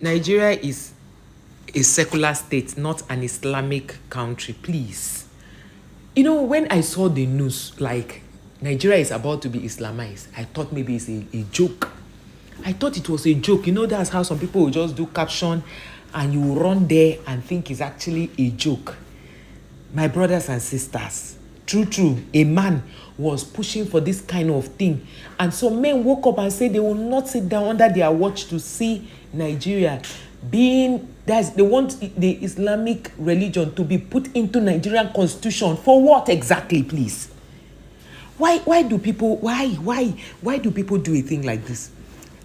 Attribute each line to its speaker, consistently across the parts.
Speaker 1: Nigeria is a secular state, not an Islamic country, please. You know, when I saw the news, like Nigeria is about to be Islamized, I thought maybe it's a joke. I thought it was a joke. You know, that's how some people will just do caption and you will run there and think it's actually a joke. My brothers and sisters, true, a man was pushing for this kind of thing. And some men woke up and said they will not sit down under their watch to see Nigeria being, they want the Islamic religion to be put into Nigerian constitution. For what exactly, please? Why do people do people do a thing like this?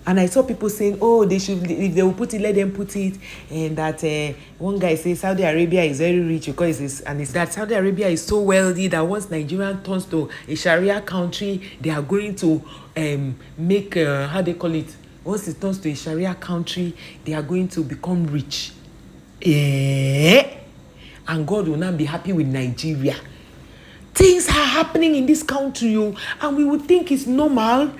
Speaker 1: And I saw people saying, oh, they should, if they will put it, let them put it. And that one guy says Saudi Arabia is very rich because it's that Saudi Arabia is so wealthy that once Nigeria turns to a Sharia country, they are going to make, how they call it, once it turns to a Sharia country, they are going to become rich. And God will not be happy with Nigeria. Things are happening in this country, and we would think it's normal.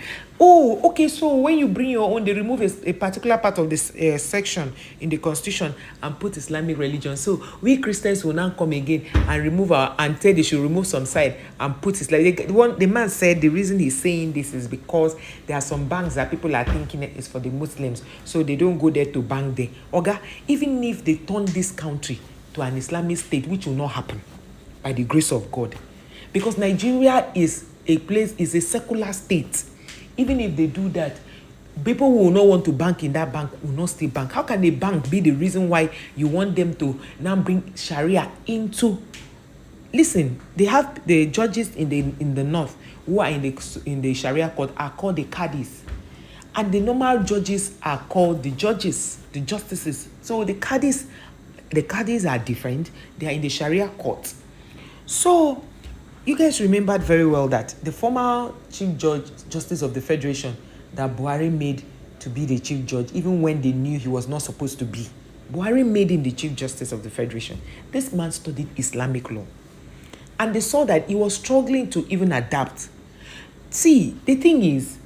Speaker 1: Oh, okay, so when you bring your own, they remove a particular part of this section in the constitution and put Islamic religion. So we Christians will now come again and remove and tell they should remove some side and put Islamic. The man said the reason he's saying this is because there are some banks that people are thinking it is for the Muslims, so they don't go there to bank there. Oga, even if they turn this country to an Islamic state, which will not happen by the grace of God, because Nigeria is a secular state. Even if they do that, people who will not want to bank in that bank will not still bank. How can a bank be the reason why you want them to now bring Sharia into? Listen, they have the judges in the north who are in the Sharia court are called the Qadis, and the normal judges are called the judges, the justices. So the Qadis are different. They are in the Sharia court. So you guys remembered very well that the former Chief Justice of the Federation that Buhari made to be the Chief Judge, even when they knew he was not supposed to be, Buhari made him the Chief Justice of the Federation. This man studied Islamic law. And they saw that he was struggling to even adapt. See, the thing is,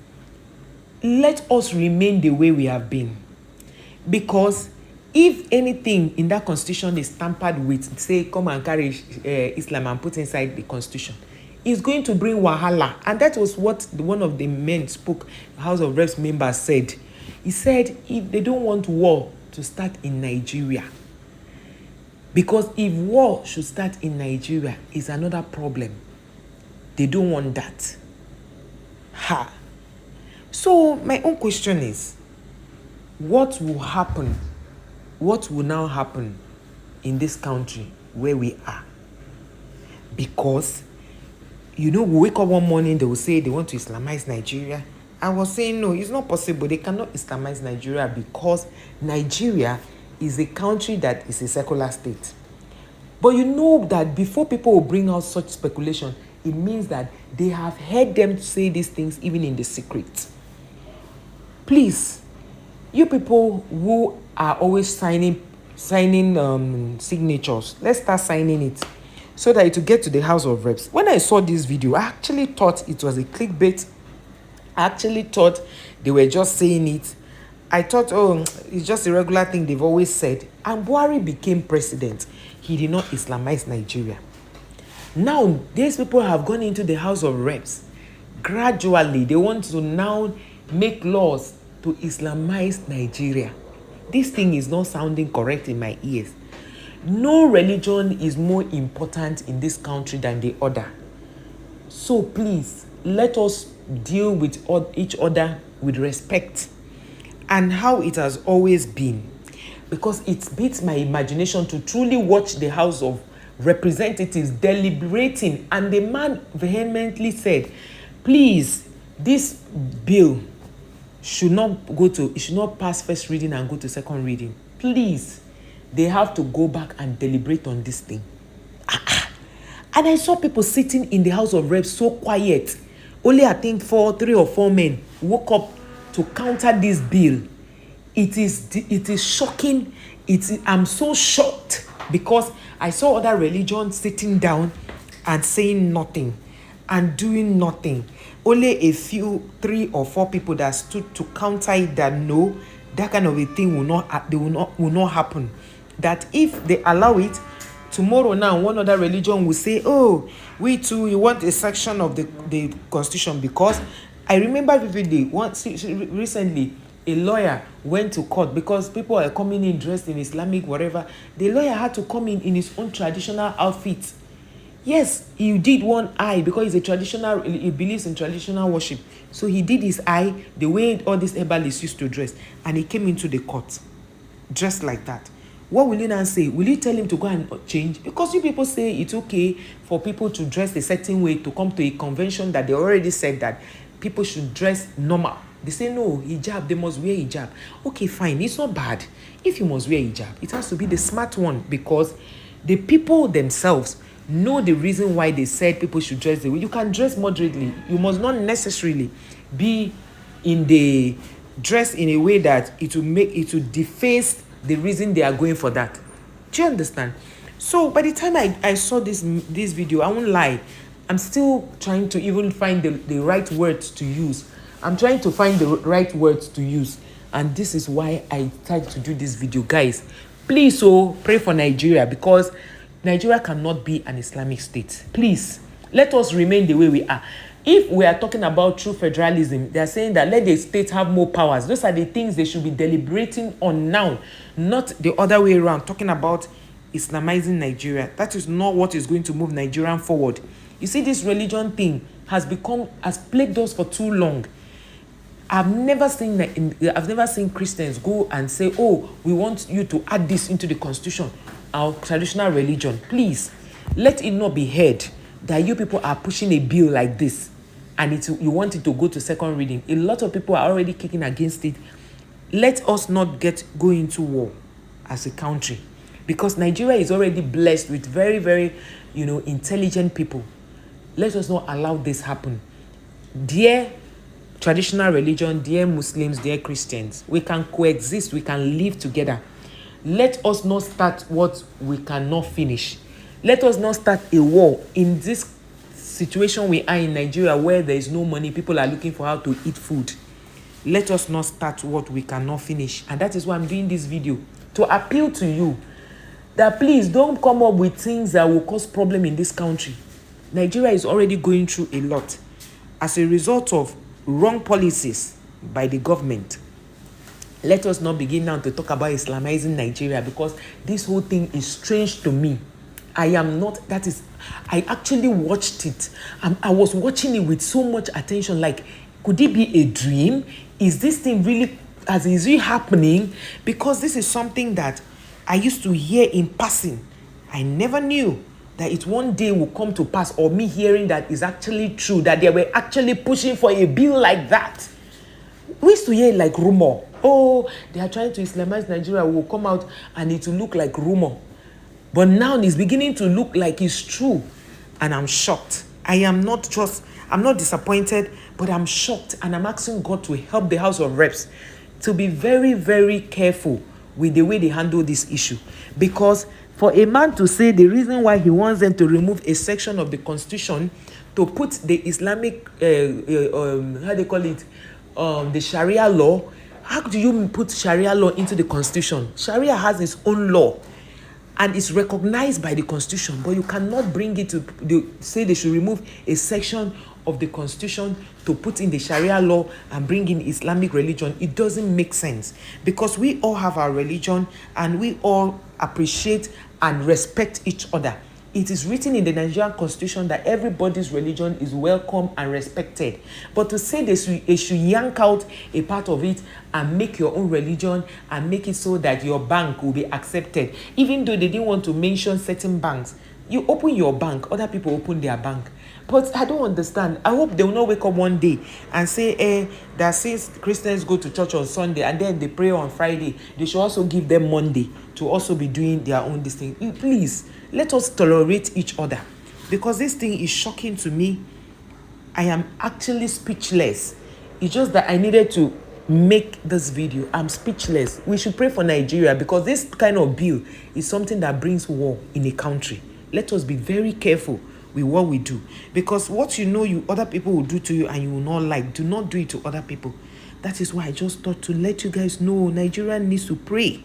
Speaker 1: let us remain the way we have been. Because if anything in that constitution is tampered with, say, come and carry Islam and put inside the constitution, it's going to bring wahala. And that was what one of the men spoke, House of Reps members said. He said, if they don't want war to start in Nigeria, because if war should start in Nigeria, is another problem. They don't want that. So my own question is, what will happen? What will now happen in this country where we are? Because, we wake up one morning, they will say they want to Islamize Nigeria. I was saying, no, it's not possible. They cannot Islamize Nigeria because Nigeria is a country that is a secular state. But you know that before people will bring out such speculation, it means that they have heard them say these things even in the secret. Please, you people who are always signing signatures, let's start signing it so that it will get to the House of Reps. When I saw this video, I actually thought it was a clickbait. I actually thought they were just saying it. I thought, it's just a regular thing they've always said. And Buhari became president. He did not Islamize Nigeria. Now, these people have gone into the House of Reps. Gradually, they want to now make laws to Islamize Nigeria. This thing is not sounding correct in my ears. No religion is more important in this country than the other. So please, let us deal with each other with respect and how it has always been. Because it beats my imagination to truly watch the House of Representatives deliberating. And the man vehemently said, please, this bill should not pass first reading and go to second reading. Please, they have to go back and deliberate on this thing. And I saw people sitting in the House of Reps so quiet. Only I think 3 or 4 men woke up to counter this bill. It is shocking. I'm so shocked because I saw other religions sitting down and saying nothing and doing nothing. Only a few, 3 or 4 people that stood to counter it that no, that kind of a thing will not happen. That if they allow it, tomorrow now one other religion will say, oh, we too, you want a section of the constitution. Because I remember vividly recently a lawyer went to court because people are coming in dressed in Islamic whatever. The lawyer had to come in his own traditional outfit. Yes, he did one eye because he believes in traditional worship. So he did his eye the way all these herbalists used to dress, and he came into the court dressed like that. What will you now say? Will you tell him to go and change? Because you people say it's okay for people to dress a certain way to come to a convention that they already said that people should dress normal. They say no, hijab, they must wear hijab. Okay, fine, it's not bad. If you must wear hijab, it has to be the smart one, because the people themselves know the reason why they said people should dress the way. You can dress moderately. You must not necessarily be in the dress in a way that it will deface the reason they are going for that. Do you understand? So by the time I saw this video, I won't lie, I'm still trying to even find the right words to use. I'm trying to find the right words to use. And this is why I tried to do this video. Guys, please pray for Nigeria, because Nigeria cannot be an Islamic state. Please, let us remain the way we are. If we are talking about true federalism, they are saying that let the state have more powers. Those are the things they should be deliberating on now, not the other way around, talking about Islamizing Nigeria. That is not what is going to move Nigerian forward. You see, this religion thing has plagued us for too long. I've never seen Christians go and say, oh, we want you to add this into the constitution, our traditional religion. Please, let it not be heard that you people are pushing a bill like this and you want it to go to second reading. A lot of people are already kicking against it. Let us not go into war as a country, because Nigeria is already blessed with very, very, intelligent people. Let us not allow this happen. Dear traditional religion, dear Muslims, dear Christians, we can coexist, we can live together. Let us not start what we cannot finish. Let us not start a war in this situation we are in Nigeria, where there is no money, people are looking for how to eat food. Let us not start what we cannot finish. And that is why I'm doing this video, to appeal to you that please don't come up with things that will cause problem in this country. Nigeria is already going through a lot as a result of wrong policies by the government. Let us not begin now to talk about Islamizing Nigeria, because this whole thing is strange to me. I actually watched it. I was watching it with so much attention. Like, could it be a dream? Is this thing really, is it happening? Because this is something that I used to hear in passing. I never knew that it one day will come to pass, or me hearing that is actually true, that they were actually pushing for a bill like that. We used to hear like rumor. Oh, they are trying to Islamize Nigeria. Will come out and it will look like rumor. But now it's beginning to look like it's true. And I'm shocked. I'm not disappointed, but I'm shocked. And I'm asking God to help the House of Reps to be very, very careful with the way they handle this issue. Because for a man to say the reason why he wants them to remove a section of the constitution to put the Islamic, the Sharia law, how do you put Sharia law into the constitution? Sharia has its own law and it's recognized by the constitution, but you cannot bring it to say they should remove a section of the constitution to put in the Sharia law and bring in Islamic religion. It doesn't make sense, because we all have our religion and we all appreciate and respect each other. It is written in the Nigerian constitution that everybody's religion is welcome and respected. But to say they should yank out a part of it and make your own religion and make it so that your bank will be accepted, even though they didn't want to mention certain banks. You open your bank, other people open their bank. But I don't understand. I hope they will not wake up one day and say, that since Christians go to church on Sunday and then they pray on Friday, they should also give them Monday to also be doing their own this thing. Please, let us tolerate each other, because this thing is shocking to me. I am actually speechless. It's just that I needed to make this video. I'm speechless. We should pray for Nigeria, because this kind of bill is something that brings war in a country. Let us be very careful with what we do, because what other people will do to you and you will not like, do not do it to other people. That is why I just thought to let you guys know Nigeria needs to pray.